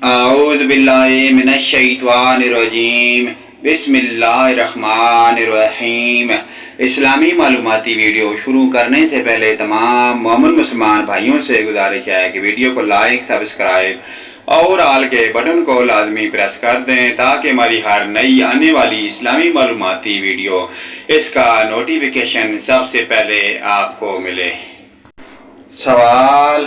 اعوذ باللہ من الشیطان الرجیم بسم اللہ الرحمن الرحیم۔ اسلامی معلوماتی ویڈیو شروع کرنے سے پہلے تمام مومن مسلمان بھائیوں سے گزارش ہے کہ ویڈیو کو لائک، سبسکرائب اور آل کے بٹن کو لازمی پریس کر دیں تاکہ ہماری ہر نئی آنے والی اسلامی معلوماتی ویڈیو اس کا نوٹیفیکیشن سب سے پہلے آپ کو ملے۔ سوال: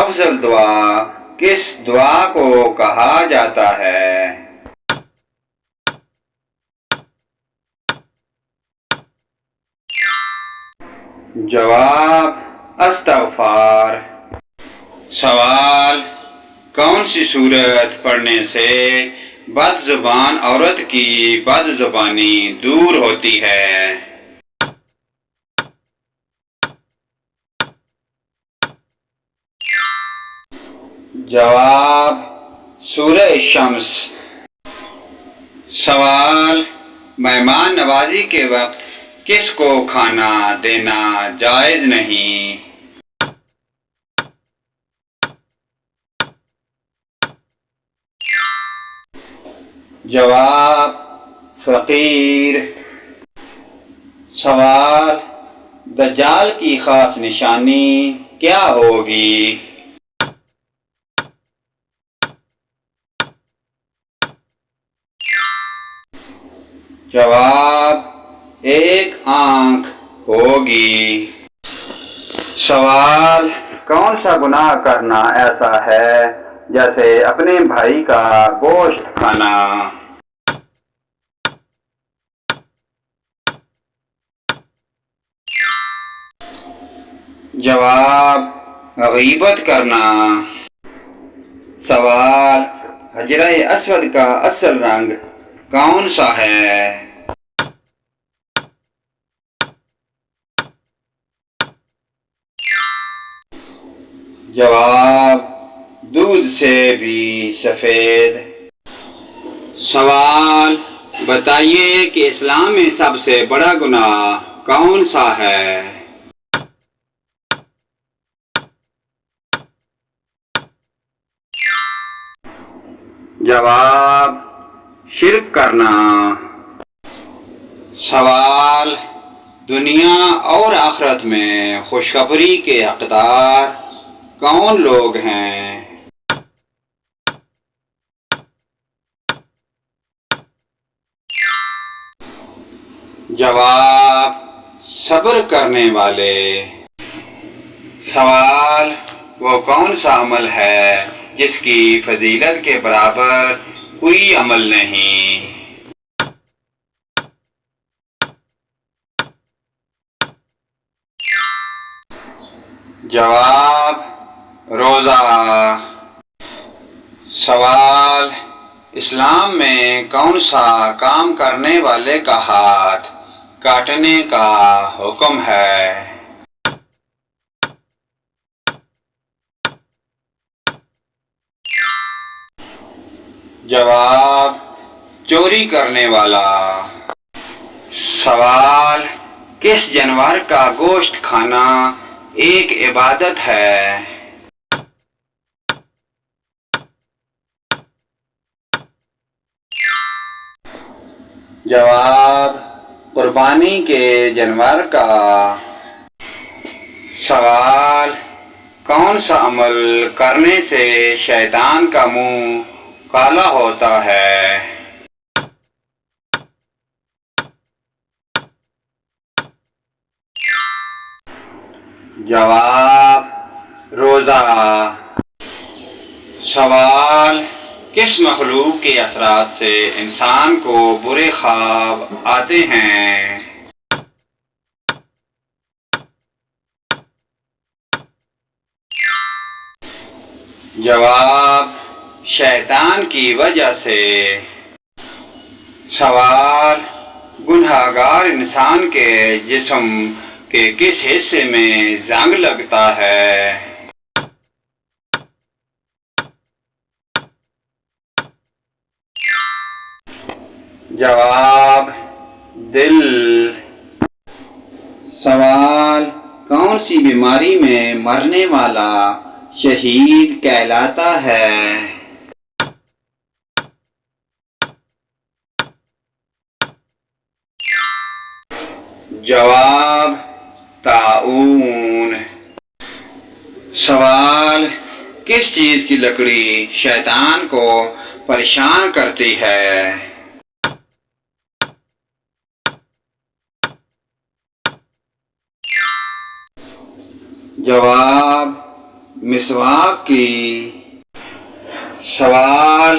افضل دعا کس دعا کو کہا جاتا ہے؟ جواب: استغفار۔ سوال: کون سی سورت پڑھنے سے بد زبان عورت کی بد زبانی دور ہوتی ہے؟ جواب: سورہ شمس۔ سوال: مہمان نوازی کے وقت کس کو کھانا دینا جائز نہیں؟ جواب: فقیر۔ سوال: دجال کی خاص نشانی کیا ہوگی؟ جواب: ایک آنکھ ہوگی۔ سوال: کون سا گناہ کرنا ایسا ہے جیسے اپنے بھائی کا گوشت کھانا؟ جواب: غیبت کرنا۔ سوال: حجرہ اسود کا اصل رنگ کون سا ہے؟ جواب: دودھ سے بھی سفید۔ سوال: بتائیے کہ اسلام میں سب سے بڑا گناہ کون سا ہے؟ جواب: شرک کرنا۔ سوال: دنیا اور آخرت میں خوشخبری کے حقدار کون لوگ ہیں؟ جواب: صبر کرنے والے۔ سوال: وہ کون سا عمل ہے جس کی فضیلت کے برابر کوئی عمل نہیں؟ جواب: روزہ۔ سوال: اسلام میں کون سا کام کرنے والے کا ہاتھ کاٹنے کا حکم ہے؟ جواب: چوری کرنے والا۔ سوال: کس جانور کا گوشت کھانا ایک عبادت ہے؟ جواب: قربانی کے جانور کا۔ سوال: کون سا عمل کرنے سے شیطان کا منہ کالا ہوتا ہے؟ جواب: روزہ۔ سوال: کس مخلوق کے اثرات سے انسان کو برے خواب آتے ہیں؟ جواب: شیطان کی وجہ سے۔ سوال: گنہگار انسان کے جسم کے کس حصے میں زنگ لگتا ہے؟ جواب: دل۔ سوال: کون سی بیماری میں مرنے والا شہید کہلاتا ہے؟ جواب طاعون۔ سوال، کس چیز کی لکڑی شیطان کو پریشان کرتی ہے؟ جواب مسواک کی۔ سوال،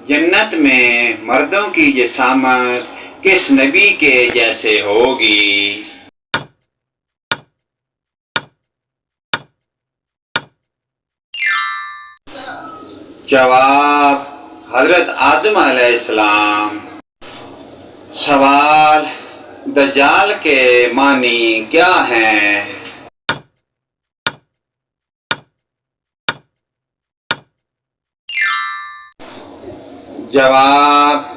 جنت میں مردوں کی جسامت کس نبی کے جیسے ہوگی؟ جواب حضرت آدم علیہ السلام۔ سوال، دجال کے معنی کیا ہیں؟ جواب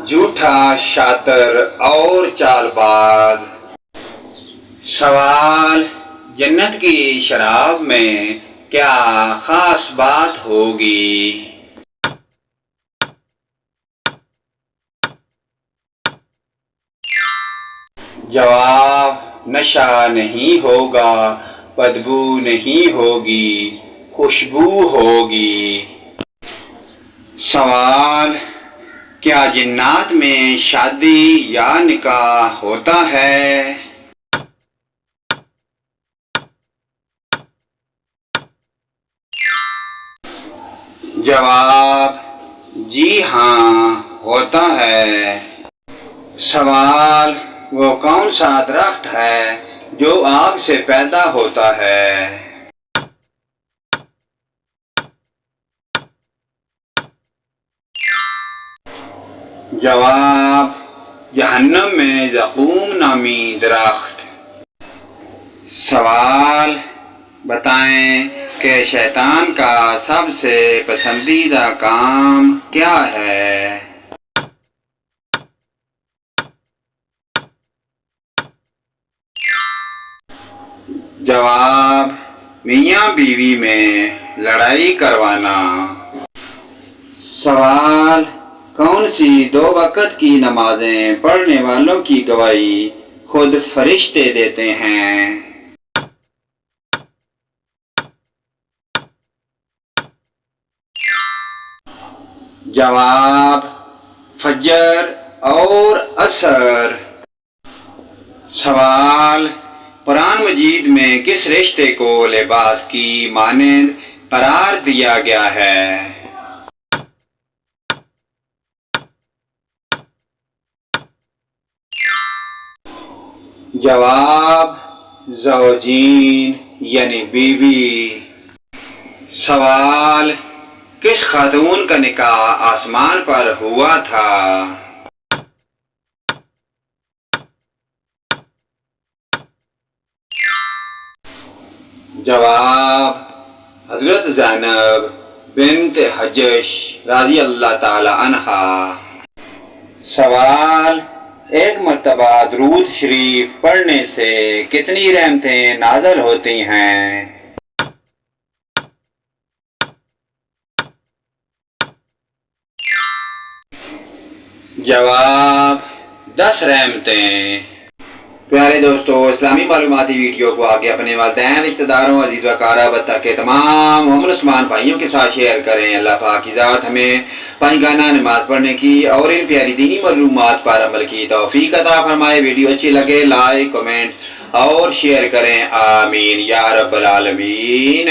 جھوٹا، شاطر اور چال باز۔ سوال، جنت کی شراب میں کیا خاص بات ہوگی؟ جواب نشہ نہیں ہوگا، بدبو نہیں ہوگی، خوشبو ہوگی۔ سوال، کیا جنات میں شادی یا نکاح ہوتا ہے؟ جواب جی ہاں ہوتا ہے۔ سوال، وہ کون سا درخت ہے جو آگ سے پیدا ہوتا ہے؟ جواب جہنم میں زقوم نامی درخت۔ سوال، بتائیں کہ شیطان کا سب سے پسندیدہ کام کیا ہے؟ جواب میاں بیوی میں لڑائی کروانا۔ سوال، کون سی 2 وقت کی نمازیں پڑھنے والوں کی گواہی خود فرشتے دیتے ہیں؟ جواب فجر اور عصر۔ سوال، قرآن مجید میں کس رشتے کو لباس کی مانند قرار دیا گیا ہے؟ جواب زوجین یعنی بیوی۔ سوال، کس خاتون کا نکاح آسمان پر ہوا تھا؟ جواب حضرت زینب بنت حجش رضی اللہ تعالی عنہا۔ سوال، ایک مرتبہ درود شریف پڑھنے سے کتنی رحمتیں نازل ہوتی ہیں؟ جواب 10 رحمتیں۔ پیارے دوستو، اسلامی معلوماتی ویڈیو کو آگے اپنے والدین، رشتہ داروں، عزیز و اقارب تک کے تمام مسلمان بھائیوں کے ساتھ شیئر کریں۔ اللہ پاک کی ذات ہمیں پنجگانہ نماز پڑھنے کی اور ان پیاری دینی معلومات پر عمل کی توفیق عطا فرمائے۔ ویڈیو اچھی لگے لائک، کمنٹ اور شیئر کریں، آمین یا رب العالمین۔